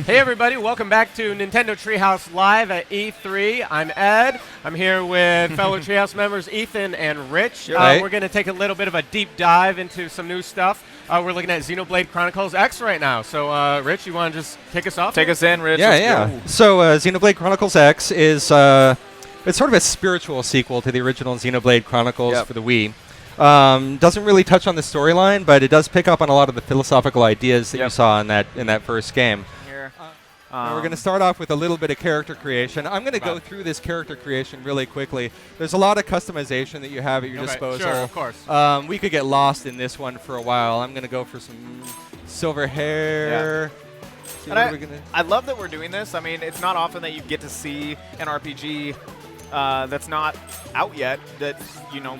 Hey everybody, welcome back to Nintendo Treehouse Live at E3. I'm Ed. I'm here with fellow Treehouse members Ethan and Rich. We're going to take a little bit of a deep dive into some new stuff. We're looking at Xenoblade Chronicles X right now. So, Rich, you want to just kick us off? Take us in, Rich. Yeah. So, Xenoblade Chronicles X is it's sort of a spiritual sequel to the original Xenoblade Chronicles for the Wii. Doesn't really touch on the storyline, but it does pick up on a lot of the philosophical ideas that you saw in that first game. We're going to start off with a little bit of character creation. I'm going to go through this character creation really quickly. There's a lot of customization that you have at your disposal. Sure, of course. We could get lost in this one for a while. I'm going to go for some silver hair. And I love that we're doing this. I mean, it's not often that you get to see an RPG that's not out yet that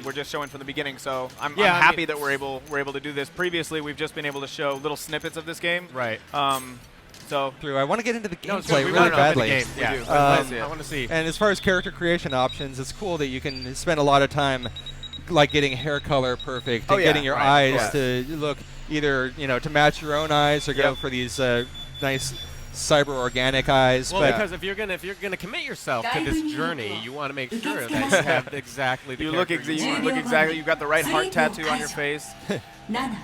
we're just showing from the beginning. So I'm happy that we're able to do this. Previously, we've just been able to show little snippets of this game. Right. I want to get into the gameplay really badly. I want to see. And as far as character creation options, it's cool that you can spend a lot of time like getting hair color perfect and getting your eyes to look either to match your own eyes or go for these nice cyber organic eyes. Well, because if you're gonna commit yourself to this journey, you want to make sure that you have exactly the you look exactly. You've got the right heart tattoo on your face.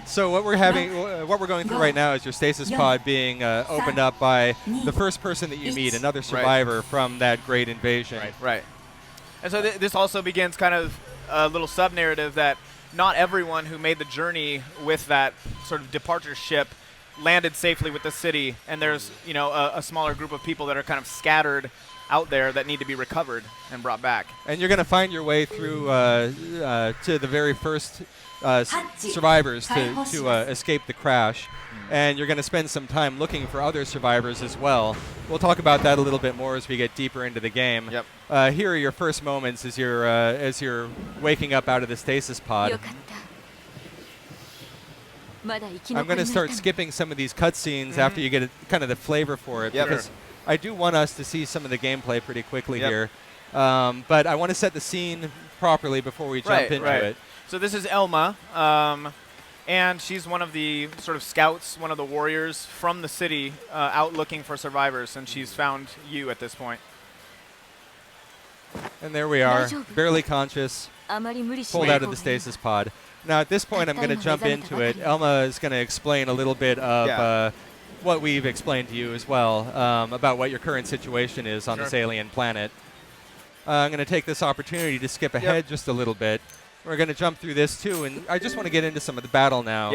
So what we're going through right now is your stasis pod being opened up by the first person that you meet, another survivor from that great invasion. Right. And so this also begins kind of a little sub-narrative that not everyone who made the journey with that sort of departure ship landed safely with the city, and there's a smaller group of people that are kind of scattered out there that need to be recovered and brought back. And you're going to find your way through to the very first survivors to escape the crash, and you're going to spend some time looking for other survivors as well. We'll talk about that a little bit more as we get deeper into the game. Here are your first moments as you're waking up out of the stasis pod. I'm going to start skipping some of these cutscenes after you get kind of the flavor for it, because I do want us to see some of the gameplay pretty quickly here. But I want to set the scene properly before we jump into it. So this is Elma, and she's one of the sort of scouts, one of the warriors from the city out looking for survivors, and she's found you at this point. And there we are, barely conscious, pulled out of the stasis pod. Now at this point I'm going to jump into it. Elma is going to explain a little bit of what we've explained to you as well, about what your current situation is on this alien planet. I'm going to take this opportunity to skip ahead just a little bit. We're going to jump through this too, and I just want to get into some of the battle now.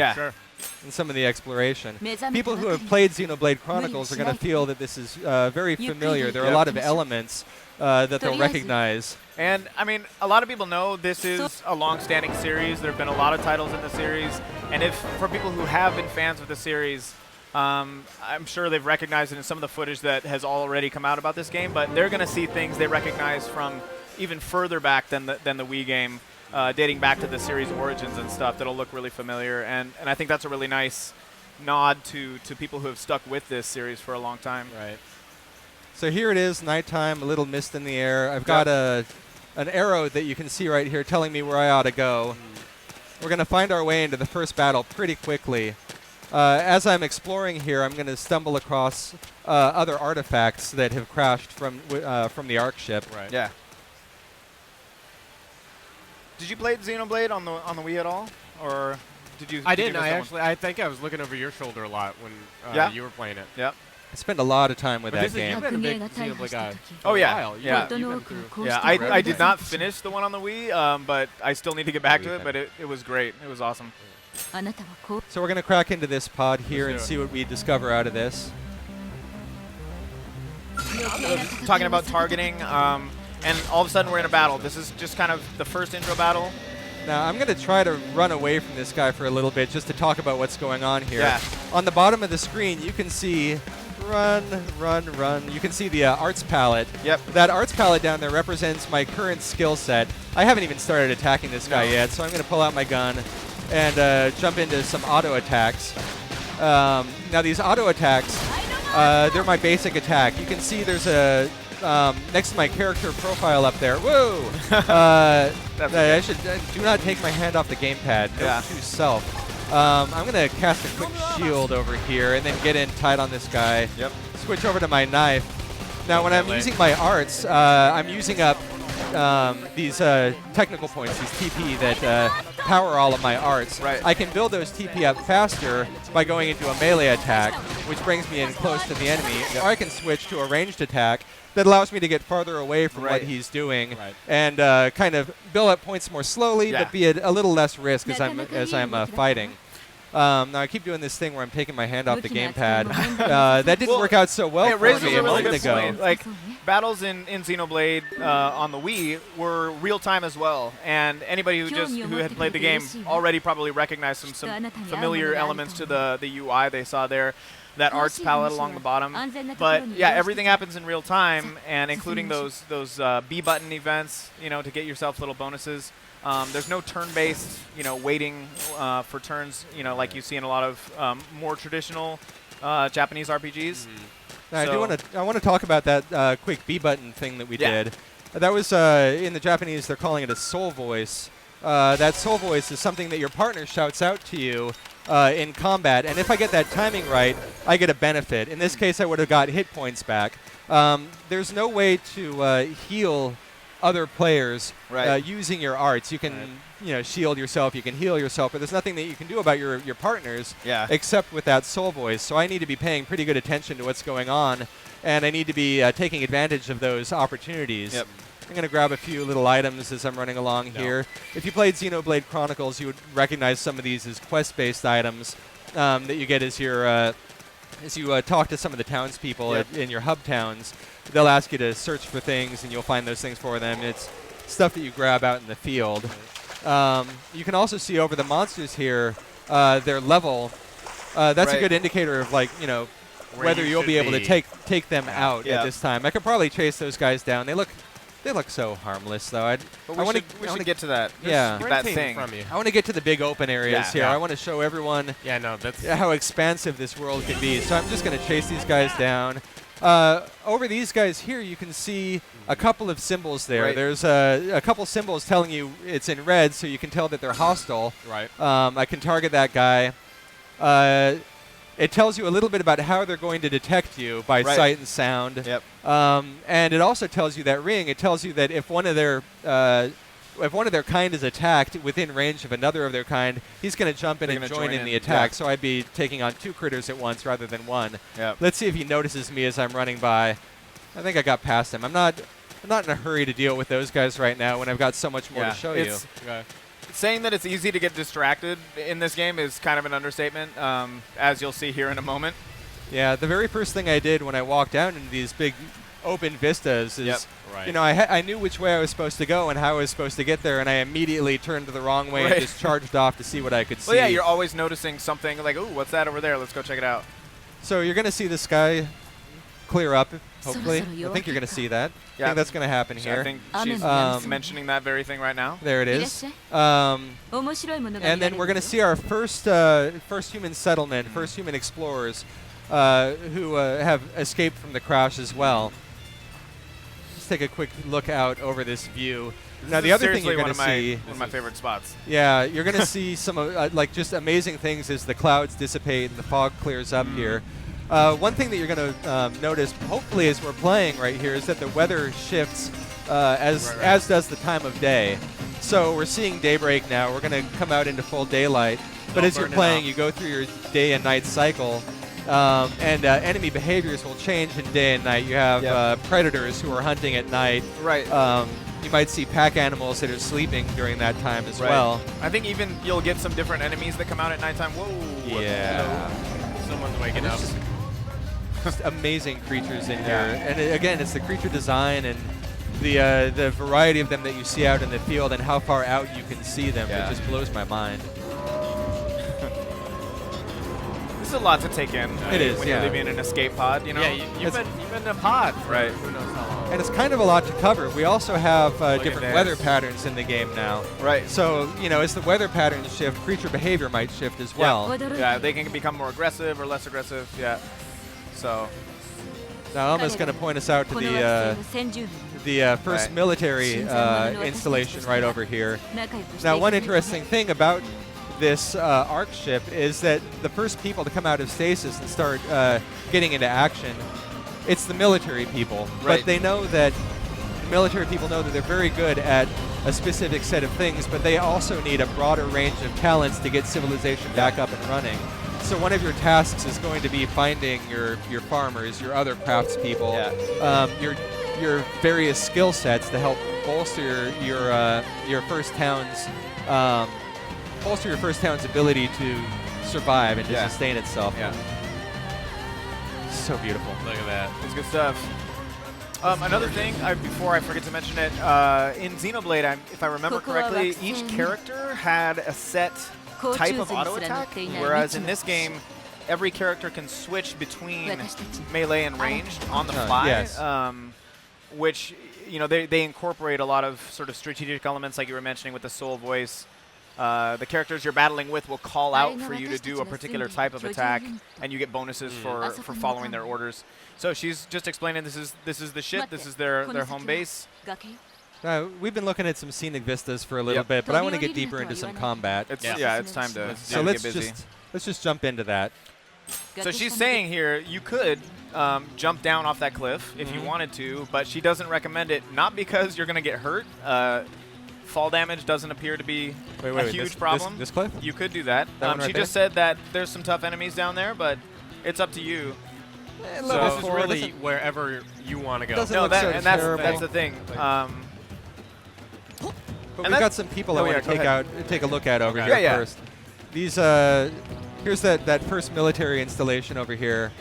And some of the exploration. People who have played Xenoblade Chronicles are going to feel that this is very familiar. There are a lot of elements that they'll recognize. And, I mean, a lot of people know this is a long-standing series. There have been a lot of titles in the series. And for people who have been fans of the series, I'm sure they've recognized it in some of the footage that has already come out about this game. But they're going to see things they recognize from even further back than the Wii game, dating back to the series origins and stuff that'll look really familiar. And I think that's a really nice nod to people who have stuck with this series for a long time. Right. So here it is, nighttime, a little mist in the air. I've got an arrow that you can see right here telling me where I ought to go. We're going to find our way into the first battle pretty quickly. As I'm exploring here, I'm going to stumble across other artifacts that have crashed from the Ark ship. Right. Yeah. Did you play Xenoblade on the Wii at all, or did you? I didn't. I think I was looking over your shoulder a lot when you were playing it. Yep. I spent a lot of time with that game. You've been a big Xenoblade guy. Oh yeah, You've been through. Yeah, I did not finish the one on the Wii, but I still need to get back to it. But it was great. It was awesome. So we're going to crack into this pod here and see what we discover out of this. Talking about targeting, and all of a sudden we're in a battle. This is just kind of the first intro battle. Now, I'm going to try to run away from this guy for a little bit just to talk about what's going on here. Yeah. On the bottom of the screen, you can see run. You can see the arts palette. Yep. That arts palette down there represents my current skill set. I haven't even started attacking this guy yet, so I'm going to pull out my gun and jump into some auto attacks. Now, these auto attacks, they're my basic attack. You can see there's a next to my character profile up there. Whoa! I should do not take my hand off the gamepad. Note to self. I'm going to cast a quick shield over here and then get in tight on this guy. Yep. Switch over to my knife. Now, when I'm using my arts, I'm using up these technical points, these TP that power all of my arts. Right. I can build those TP up faster by going into a melee attack, which brings me in close to the enemy. Or I can switch to a ranged attack that allows me to get farther away from what he's doing and kind of build up points more slowly, but be at a little less risk as I'm fighting. Now I keep doing this thing where I'm taking my hand off the gamepad. That didn't work out so well for me a moment ago. Like, battles in Xenoblade on the Wii were real time as well, and anybody who had played the game already probably recognized some familiar elements to the UI they saw there. That arts palette along the bottom, but yeah, everything happens in real time, and including those B button events, to get yourself little bonuses. There's no turn-based, waiting for turns, like you see in a lot of more traditional Japanese RPGs. Now, I want to talk about that quick B button thing that we did. That was in the Japanese, they're calling it a soul voice. That soul voice is something that your partner shouts out to you in combat, and if I get that timing right, I get a benefit. In this case, I would have got hit points back. There's no way to heal other players using your arts. You can shield yourself, you can heal yourself, but there's nothing that you can do about your partners except with that soul voice. So I need to be paying pretty good attention to what's going on, and I need to be taking advantage of those opportunities. Yep. I'm going to grab a few little items as I'm running along here. If you played Xenoblade Chronicles, you would recognize some of these as quest-based items that you get as you talk to some of the townspeople in your hub towns. They'll ask you to search for things, and you'll find those things for them. It's stuff that you grab out in the field. You can also see over the monsters here their level. That's a good indicator of, like, whether you'll be able to take them out at this time. I could probably chase those guys down. They look so harmless, though. We should get to that. That thing. From you. I want to get to the big open areas here. I want to show everyone how expansive this world can be. So I'm just going to chase these guys down. Over these guys here, you can see a couple of symbols there. There's a couple symbols telling you it's in red, so you can tell that they're hostile. I can target that guy. It tells you a little bit about how they're going to detect you by sight and sound. And it also tells you that ring. It tells you that if one of their kind is attacked within range of another of their kind, he's going to jump in and join in the attack. So I'd be taking on 2 critters at once rather than 1. Let's see if he notices me as I'm running by. I think I got past him. I'm not in a hurry to deal with those guys right now when I've got so much more to show you. Saying that it's easy to get distracted in this game is kind of an understatement, as you'll see here in a moment. Yeah, the very first thing I did when I walked down into these big open vistas is, I knew which way I was supposed to go and how I was supposed to get there, and I immediately turned the wrong way and just charged off to see what I could see. Well, yeah, you're always noticing something like, ooh, what's that over there? Let's go check it out. So you're going to see the sky clear up, hopefully. I think you're going to see that. I think that's going to happen here. I think she's mentioning that very thing right now. There it is. And then we're going to see our first human settlement, first human explorers who have escaped from the crash as well. Let's take a quick look out over this view. Now, the other thing you're going to see... one of my favorite spots. Yeah, you're going to see some just amazing things as the clouds dissipate and the fog clears up here. One thing that you're going to notice, hopefully, as we're playing right here, is that the weather shifts as does the time of day. So we're seeing daybreak now. We're going to come out into full daylight. But as you're playing, you go through your day and night cycle, and enemy behaviors will change in day and night. You have predators who are hunting at night. You might see pack animals that are sleeping during that time as well. I think even you'll get some different enemies that come out at nighttime. Whoa! Yeah. Someone's waking up. Just amazing creatures in here, and again, it's the creature design and the variety of them that you see out in the field and how far out you can see them. It just blows my mind. This is a lot to take in. It is, when you're living in an escape pod. You know, you've been in a pod for who knows how long. And it's kind of a lot to cover. We also have different weather patterns in the game now. So, as the weather patterns shift, creature behavior might shift as well. Yeah, they can become more aggressive or less aggressive. Yeah. So Now Elma's going to point us out to the first military installation right over here. Now, one interesting thing about this ARC ship is that the first people to come out of stasis and start getting into action, it's the military people. Right. But they know that the military people know that they're very good at a specific set of things, but they also need a broader range of talents to get civilization back up and running. So one of your tasks is going to be finding your farmers, your other craftspeople, your various skill sets to help bolster your first town's ability to survive and to sustain itself. Yeah. So beautiful. Look at that. It's good stuff. Another thing, before I forget to mention it, in Xenoblade, if I remember correctly, each character had a set type of auto attack, whereas in this game, every character can switch between melee and ranged on the fly. Yes. Which, you know, they incorporate a lot of sort of strategic elements, like you were mentioning with the soul voice. The characters you're battling with will call out for you to do a particular type of attack, and you get bonuses for following their orders. So she's just explaining this is the ship, this is their home base. We've been looking at some scenic vistas for a little bit, but I want to get deeper into some combat. It's time to so get busy. Let's just jump into that. So she's saying here you could jump down off that cliff if you wanted to, but she doesn't recommend it, not because you're going to get hurt. Fall damage doesn't appear to be a huge problem. This cliff? You could do that. Right she just said that there's some tough enemies down there, but it's up to you. So this is really wherever you want to go. No, that's the thing. But we've got some people I want to take a look at over here first. These here's that first military installation over here.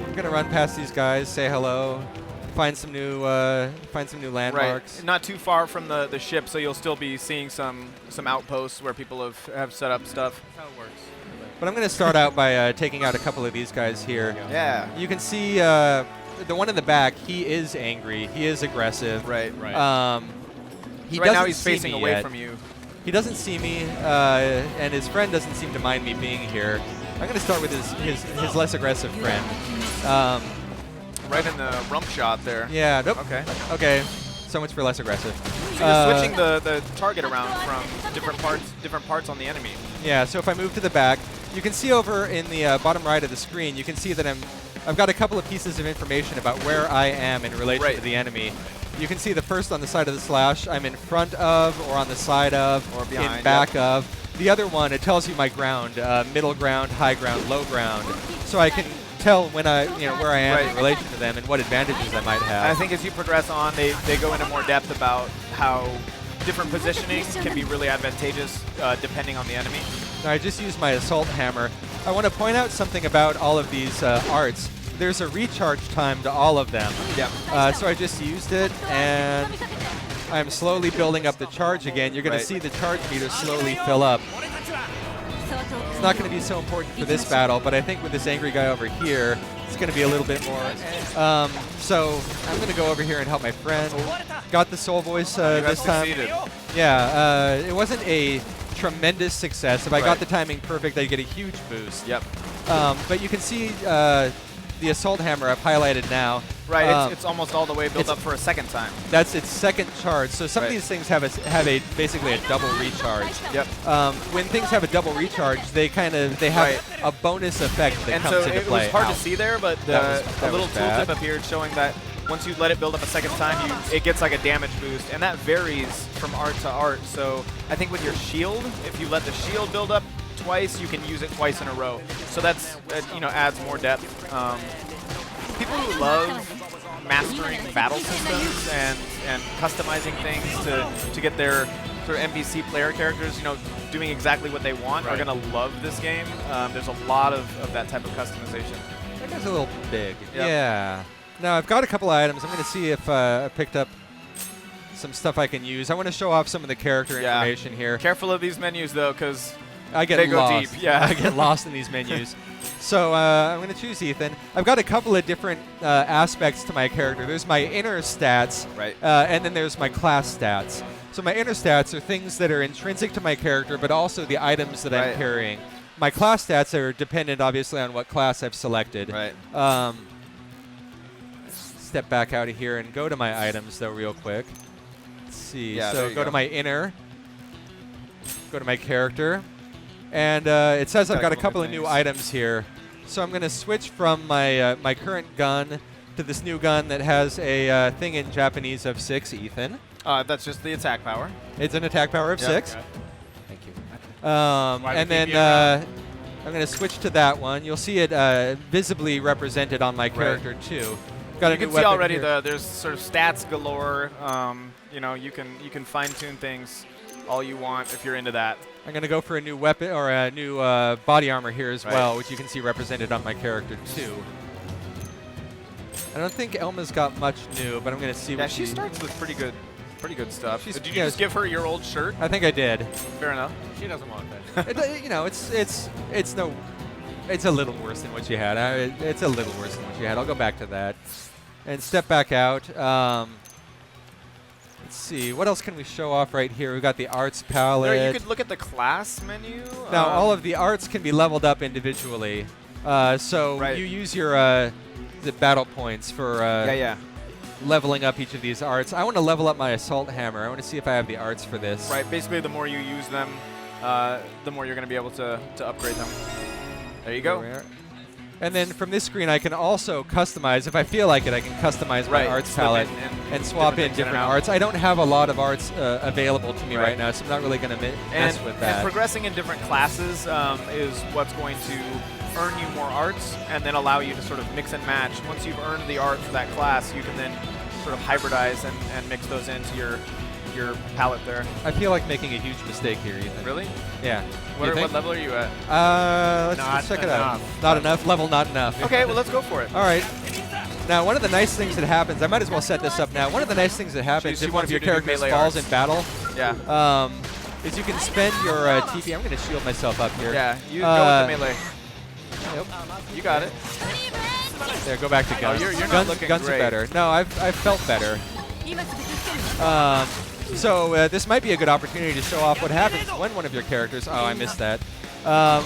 I'm gonna run past these guys, say hello, find some new landmarks. Right. Not too far from the ship, so you'll still be seeing some outposts where people have set up stuff. That's how it works. But I'm gonna start out by taking out a couple of these guys here. Yeah. You can see the one in the back, he is angry. He is aggressive. Right. Right. Right now he's facing away from you. He doesn't see me, and his friend doesn't seem to mind me being here. I'm going to start with his less aggressive friend. Right in the rump shot there. Yeah. Nope. Okay. So much for less aggressive. So you're switching the target around from different parts on the enemy. Yeah. So if I move to the back, you can see over in the bottom right of the screen, you can see that I've got a couple of pieces of information about where I am in relation to the enemy. You can see the first on the side of the slash, I'm in front of, or on the side of, or behind, in back of. The other one, it tells you my ground, middle ground, high ground, low ground. So I can tell when where I am in relation to them and what advantages I might have. I think as you progress on, they go into more depth about how different positioning can be really advantageous depending on the enemy. Now, I just used my assault hammer. I want to point out something about all of these arts. There's a recharge time to all of them. Yeah. So I just used it, and I'm slowly building up the charge again. You're going to see the charge meter slowly fill up. It's not going to be so important for this battle, but I think with this angry guy over here, it's going to be a little bit more. So I'm going to go over here and help my friend. Got the soul voice this time. Yeah, it wasn't a tremendous success. If I got the timing perfect, I'd get a huge boost. Yep. But you can see the assault hammer I've highlighted now. Right, it's almost all the way built up for a second time. That's its second charge. So some of these things have basically a double recharge. Yep. When things have a double recharge, they have a bonus effect that comes into play. It was hard to see there, but a little tooltip appeared showing that once you let it build up a second time, it gets like a damage boost, and that varies from art to art. So I think with your shield, if you let the shield build up twice, you can use it twice in a row. So that's adds more depth. People who love mastering battle systems and customizing things to get their sort of NPC player characters, doing exactly what they want, are gonna love this game. There's a lot of that type of customization. That guy's a little big. Yep. Yeah. Now I've got a couple of items. I'm gonna see if I picked up some stuff I can use. I want to show off some of the character information here. Careful of these menus though, because they go lost. Deep. Yeah. I get lost in these menus. So I'm going to choose Ethan. I've got a couple of different aspects to my character. There's my inner stats, and then there's my class stats. So my inner stats are things that are intrinsic to my character, but also the items that I'm carrying. my class stats are dependent, obviously, on what class I've selected. Right. Step back out of here and go to my items, though, real quick. Let's see. Yeah, so go to my inner. Go to my character. And it says I've got a couple of new items here. So I'm going to switch from my my current gun to this new gun that has a thing in Japanese of 6, Ethan. That's just the attack power. It's an attack power of 6. Okay. Thank you. And then I'm going to switch to that one. You'll see it visibly represented on my character, too. Got you can see already there's sort of stats galore. You know, you can fine-tune things all you want if you're into that. I'm going to go for a new weapon or a new body armor here as well, which you can see represented on my character, too. I don't think Elma's got much new, but I'm going to see what she starts with pretty good stuff. Did you just give her your old shirt? I think I did. Fair enough. She doesn't want that. You know, it's a little worse than what she had. It's a little worse than what she had. I'll go back to that and step back out. Let's see. What else can we show off right here? We've got the arts palette. There, you could look at the class menu. Now, all of the arts can be leveled up individually. So you use your the battle points for leveling up each of these arts. I want to level up my assault hammer. I want to see if I have the arts for this. Right. Basically, the more you use them, the more you're going to be able to upgrade them. There you go. And then from this screen, I can also customize. If I feel like it, I can customize my arts palette and swap in different arts. I don't have a lot of arts available to me right now, so I'm not really going to mess with that. And progressing in different classes is what's going to earn you more arts and then allow you to sort of mix and match. Once you've earned the art for that class, you can then sort of hybridize and mix those into your palette there. I feel like making a huge mistake here, Ethan. Really? Yeah. What level are you at? Let's check it out. Not enough. Level not enough. Okay, well, let's go for it. All right. Now, one of the nice things that happens, I might as well set this up now. One of the nice things that happens if one of your characters falls in battle is you can spend your TP. I'm going to shield myself up here. Yeah, you go with the melee. Yep. You got it. There, go back to guns. You're not looking guns great. are better. No, I've felt better. So this might be a good opportunity to show off what happens when one of your characters. Oh, I missed that.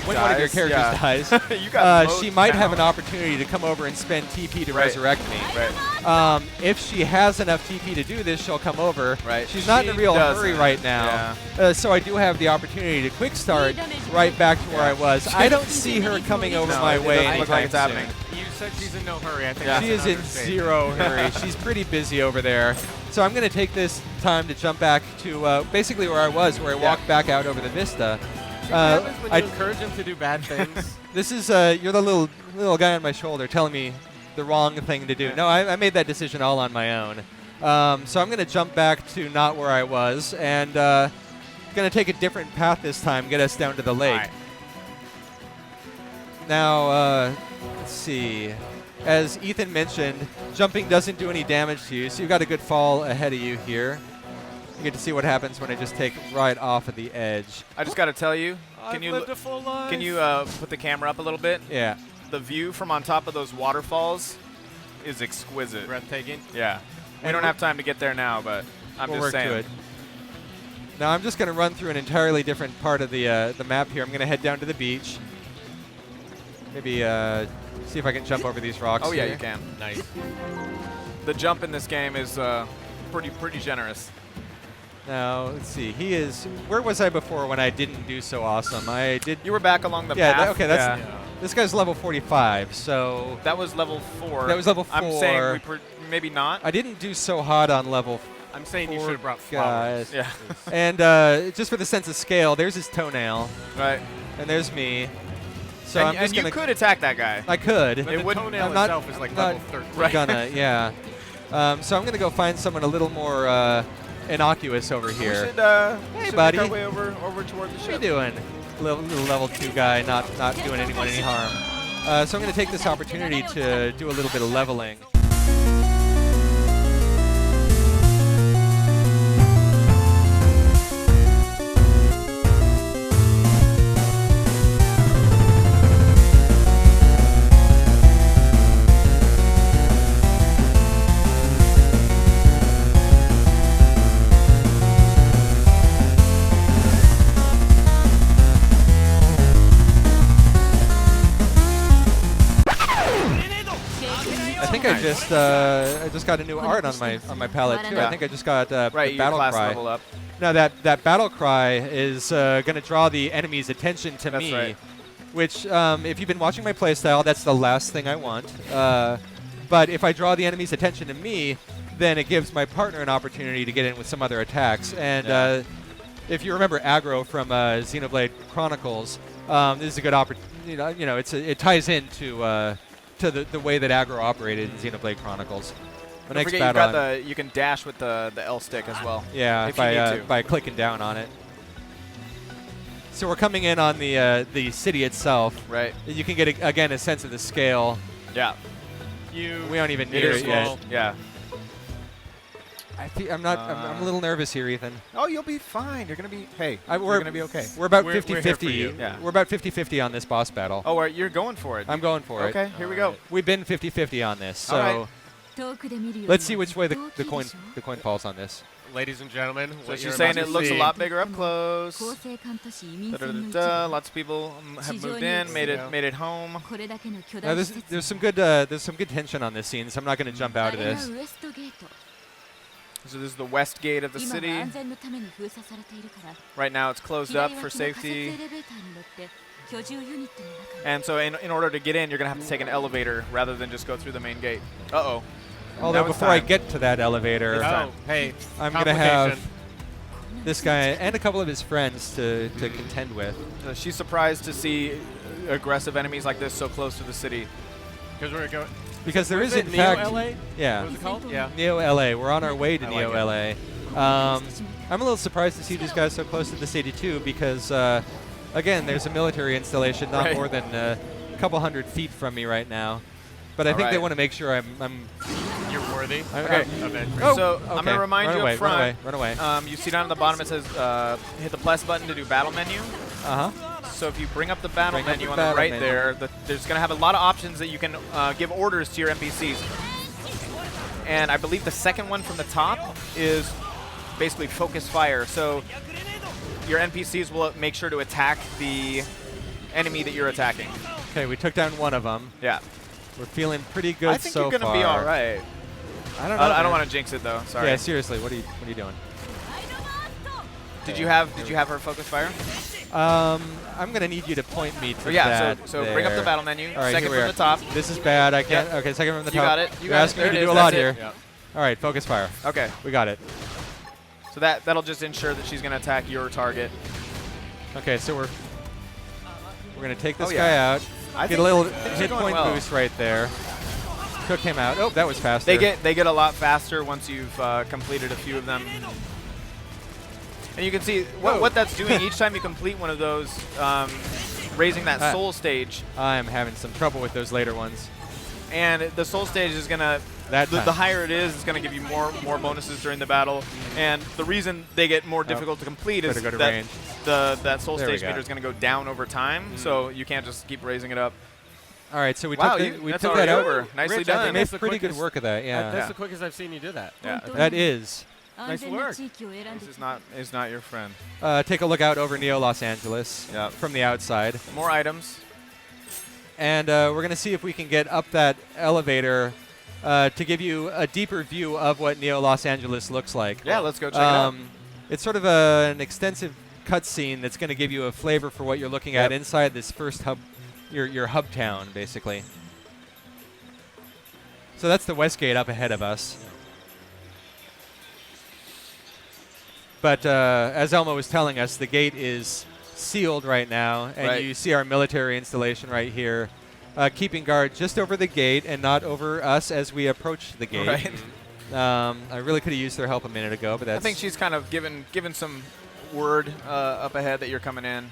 When one of your characters dies, she might have an opportunity to come over and spend TP to resurrect me. Right. If she has enough TP to do this, she'll come over. Right. She's not in a real hurry right now. Yeah. So I do have the opportunity to quick start right back to where I was. I don't see her coming over my way anytime look like it's happening. You said she's in no hurry. I think she is in zero hurry. She's pretty busy over there. So I'm going to take this time to jump back to basically where I was, where I walked back out over the vista. What happens when you encourage him to do bad things? This is you're the little guy on my shoulder telling me the wrong thing to do. Yeah. No, I made that decision all on my own. So I'm going to jump back to not where I was and going to take a different path this time, get us down to the lake. Right. Now, let's see. As Ethan mentioned, jumping doesn't do any damage to you, so you've got a good fall ahead of you here. You get to see what happens when I just take right off of the edge. I just got to tell you, I've lived a full life. Can you put the camera up a little bit? Yeah. The view from on top of those waterfalls is exquisite. Breathtaking. Yeah. We don't have time to get there now, but I'm just saying. We'll work to it. Now I'm just going to run through an entirely different part of the map here. I'm going to head down to the beach. Maybe see if I can jump over these rocks. Oh yeah, here. you can. Nice. The jump in this game is pretty generous. Now let's see. He is. Where was I before when I didn't do so awesome? I did. You were back along the path. Okay. That's. This guy's level 45. So. That was level 4. That was level 4. I'm saying maybe not. I didn't do so hot on level. I'm saying you should have brought guys. flowers. Yeah. And just for the sense of scale, there's his toenail. Right. And there's me. So I'm just you could attack that guy. I could. But the toenail itself is like level 13. Right. Yeah. So I'm gonna go find someone a little more innocuous over here. We should, hey, buddy. Make our way over toward the ship. What are you doing? Little level 2 guy, not doing anyone any harm. So I'm gonna take this opportunity to do a little bit of leveling. I just got a new art on my palette too. Yeah. I think I just got right, the your battle class cry. level up. Now that battle cry is going to draw the enemy's attention to That's me, right. which if you've been watching my playstyle, that's the last thing I want. But if I draw the enemy's attention to me, then it gives my partner an opportunity to get in with some other attacks. And if you remember aggro from Xenoblade Chronicles, this is a good opportunity. You know, it ties into to the way that aggro operated in Xenoblade Chronicles. The Don't next forget battle, you can dash with the L stick as well. yeah, if you need to. by clicking down on it. So we're coming in on the city itself. Right. You can get again a sense of the scale. Yeah. We aren't even It near is it yet. small. Yeah. I'm a little nervous here, Ethan. Oh, you'll be fine. You're gonna be. Hey, we're you're gonna be okay. We're about We're here for 50-50. you. Yeah. We're about 50-50 on this boss battle. Oh, you're going for it. I'm going for it. Okay, here we go. We've been 50-50 on this, so All right. let's see which way the coin falls on this. Ladies and gentlemen, So what she's you're saying about it to looks a see- lot bigger up close. Da-da-da-da. Lots of people have moved in, made it home. Now there's some good tension on this scene, so I'm not going to jump out of this. So this is the west gate of the city. Right now it's closed up for safety. And so in order to get in, you're going to have to take an elevator rather than just go through the main gate. Uh-oh. Although Now it's before I time. get to that elevator, Oh, hey, I'm going to have complication. this guy and a couple of his friends to contend with. She's surprised to see aggressive enemies like this so close to the city. Because we're going. Because there is, Is it in Neo fact, LA? yeah, What was it called? Yeah. Neo LA. We're on our way to I Neo like LA. I'm a little surprised to see these guys so close to the city too, because again, there's a military installation not Right. more than a couple hundred feet from me right now. But I All think they right. want to make sure I'm You're worthy. Okay. Of entry. Oh, So okay. I'm going to remind Run you away, up front. Run away. You see down at the bottom it says hit the plus button to do battle menu. Uh-huh. So if you bring up the battle Bring up menu the on the battle right menu. there, there's going to have a lot of options that you can give orders to your NPCs. And I believe the second one from the top is basically focus fire. So your NPCs will make sure to attack the enemy that you're attacking. Okay, we took down one of them. Yeah. We're feeling pretty good I think so you're going to far. be all right. I don't know. I don't man. want to jinx it though. Sorry. Yeah, seriously, what are you doing? Did you have her focus fire? I'm gonna need you to point me to So yeah. that. So bring up the there. battle menu. All right, Second here we from are. the top. This is bad. I can't. Yep. Okay, second from the You top. got it. You You're got it. asking me There to it do is. a lot That's it. here. Yeah. All right, focus fire. Okay. We got it. So that'll just ensure that she's going to attack your target. Okay, so we're gonna take this Oh, guy yeah. out. I Get think a little things are hit going point well. boost right there. Took him out. Oh, that was faster. They get a lot faster once you've completed a few of them. And you can see what that's doing each time you complete one of those, raising that soul stage. I'm having some trouble with those later ones. And the soul stage is gonna the higher it is, it's gonna give you more bonuses during the battle. And the reason they get more difficult to complete is Better go to that range. that soul There we stage go. meter is gonna go down over time. So you can't just keep raising it up. All right, so we Wow, took that's that already out. over. Nicely Rich, done. I We think made that's the pretty good quickest- work of that. Yeah. That's the quickest I've seen you do that. Yeah. That is. Nice work. This is not your friend. Take a look out over Neo Los Angeles from the outside. More items. And we're going to see if we can get up that elevator to give you a deeper view of what Neo Los Angeles looks like. Yeah, let's go check it out. It's sort of an extensive cutscene that's going to give you a flavor for what you're looking at inside this first hub, your hub town, basically. So that's the west gate up ahead of us. But as Elmo was telling us, the gate is sealed right now, and you see our military installation right here, keeping guard just over the gate and not over us as we approach the gate. Right. I really could have used their help a minute ago, but that's... I think she's kind of given some word up ahead that you're coming in,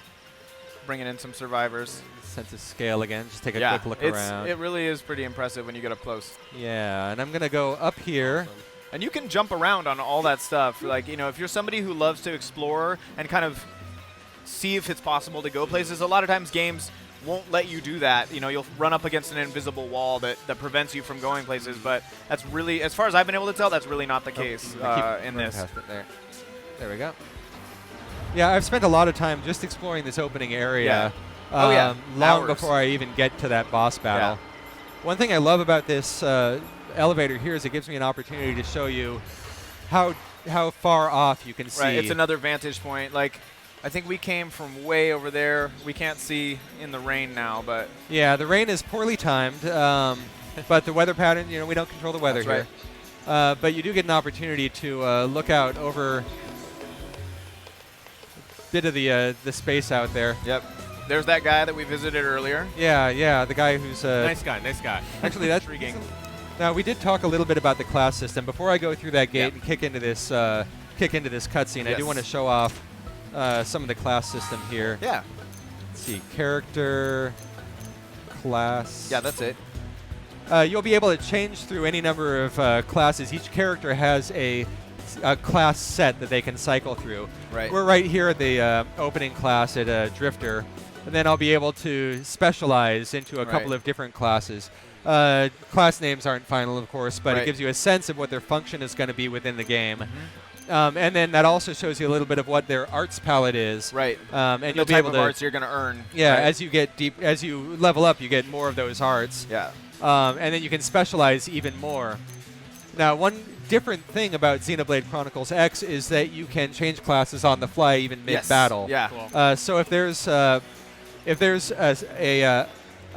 bringing in some survivors. Sense of scale again. Just take a quick look around. It really is pretty impressive when you get up close. Yeah, and I'm going to go up here. And you can jump around on all that stuff. Like, if you're somebody who loves to explore and kind of see if it's possible to go places, a lot of times games won't let you do that. You'll run up against an invisible wall that prevents you from going places, but that's really, as far as I've been able to tell, that's really not the case in this. There we go. Yeah, I've spent a lot of time just exploring this opening area. Yeah. Long before I even get to that boss battle. Yeah. One thing I love about this, elevator here is it gives me an opportunity to show you how far off you can see. Right, it's another vantage point. Like, I think we came from way over there. We can't see in the rain now, but yeah, the rain is poorly timed, but the weather pattern, we don't control the weather here. Right. But you do get an opportunity to look out over a bit of the space out there. Yep. There's that guy that we visited earlier. Yeah, the guy who's nice guy. Actually, that's intriguing. Now we did talk a little bit about the class system before I go through that gate and kick into this cutscene. Yes. I do want to show off some of the class system here. Yeah. Let's see, character, class. Yeah, that's it. You'll be able to change through any number of classes. Each character has a class set that they can cycle through. Right. We're right here at the opening class at Drifter, and then I'll be able to specialize into a couple of different classes. Class names aren't final, of course, but it gives you a sense of what their function is going to be within the game. And then that also shows you a little bit of what their arts palette is. Right. And you'll the be type able of to arts you're going to earn. Yeah, right? as you get as you level up, you get more of those arts. Yeah. And then you can specialize even more. Now, one different thing about Xenoblade Chronicles X is that you can change classes on the fly even mid-battle. Yeah. Cool. So if there's an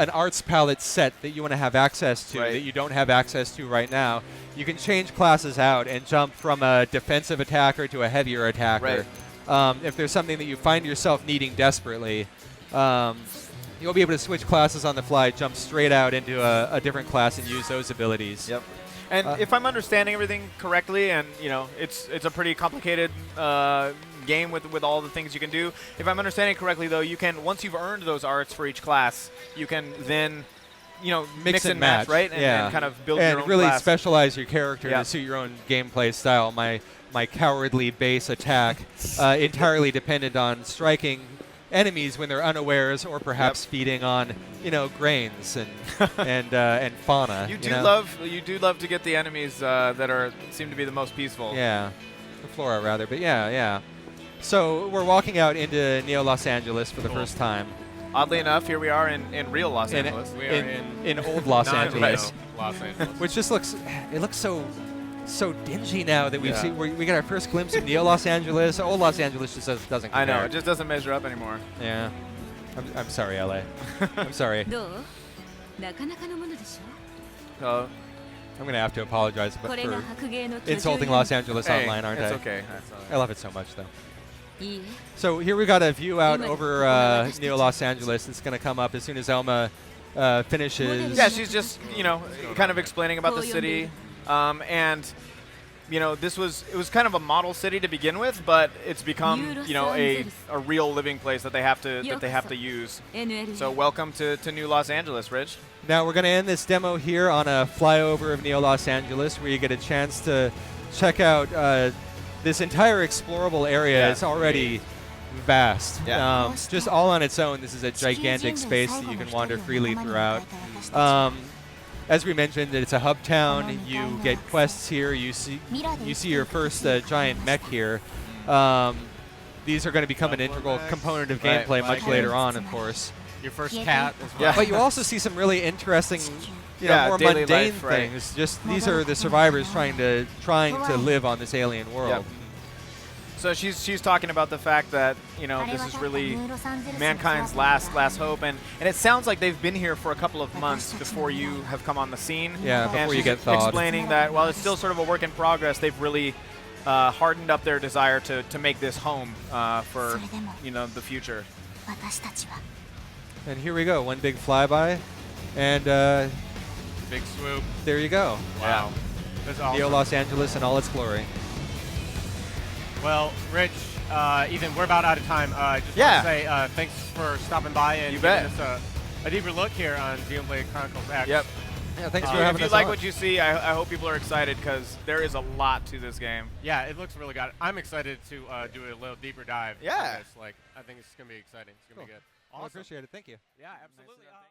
arts palette set that you want to have access to that you don't have access to right now, you can change classes out and jump from a defensive attacker to a heavier attacker. If there's something that you find yourself needing desperately, you'll be able to switch classes on the fly, jump straight out into a different class and use those abilities. Yep. And if I'm understanding everything correctly, and it's a pretty complicated game with all the things you can do. If I'm understanding correctly, though, you can, once you've earned those arts for each class, you can then mix and match, right? And kind of build your own and really class. specialize your character to suit your own gameplay style. My cowardly base attack entirely depended on striking enemies when they're unawares, or perhaps feeding on grains and fauna. You do love to get the enemies that seem to be the most peaceful. Yeah, the flora rather, but yeah. So we're walking out into Neo Los Angeles for the first time. Oddly enough, here we are in real Los Angeles. We are in old Los Angeles, Los Angeles, which just looks so dingy now that we've seen. We got our first glimpse of Neo Los Angeles. Old Los Angeles just doesn't compare. I know, it just doesn't measure up anymore. Yeah. I'm sorry, LA. I'm sorry. I'm going to have to apologize for insulting Los Angeles online, aren't I? It's okay. I love it so much, though. So here we got a view out over Neo Los Angeles. It's going to come up as soon as Elma finishes. Yeah, she's just, kind of explaining about the city. And it was kind of a model city to begin with, but it's become a real living place that they have to use. So welcome to New Los Angeles, Rich. Now we're going to end this demo here on a flyover of Neo Los Angeles, where you get a chance to check out this entire explorable area. It's already vast. Just all on its own, this is a gigantic space that you can wander freely throughout. As we mentioned, it's a hub town. You get quests here. You see your first giant mech here. These are going to become an integral component of gameplay much later on, of course. Your first cat as well. But you also see some really interesting, more mundane things. Just these are the survivors trying to live on this alien world. Yep. So she's talking about the fact that this is really mankind's last hope, and it sounds like they've been here for a couple of months before you have come on the scene. Yeah, before you get thawed. Explaining that while it's still sort of a work in progress, they've really hardened up their desire to make this home for the future. And here we go, one big flyby, and big swoop. There you go. Wow, that's awesome. Neo Los Angeles in all its glory. Well, Rich, Ethan, we're about out of time. Just want to say thanks for stopping by and giving us a deeper look here on Xenoblade Chronicles X. Yep. Yeah, thanks for having us. If you like what you see, I hope people are excited, because there is a lot to this game. Yeah, it looks really good. I'm excited to do a little deeper dive. Yeah. On this. I think it's going to be exciting. It's going to be good. Awesome. I appreciate it. Thank you. Yeah, absolutely.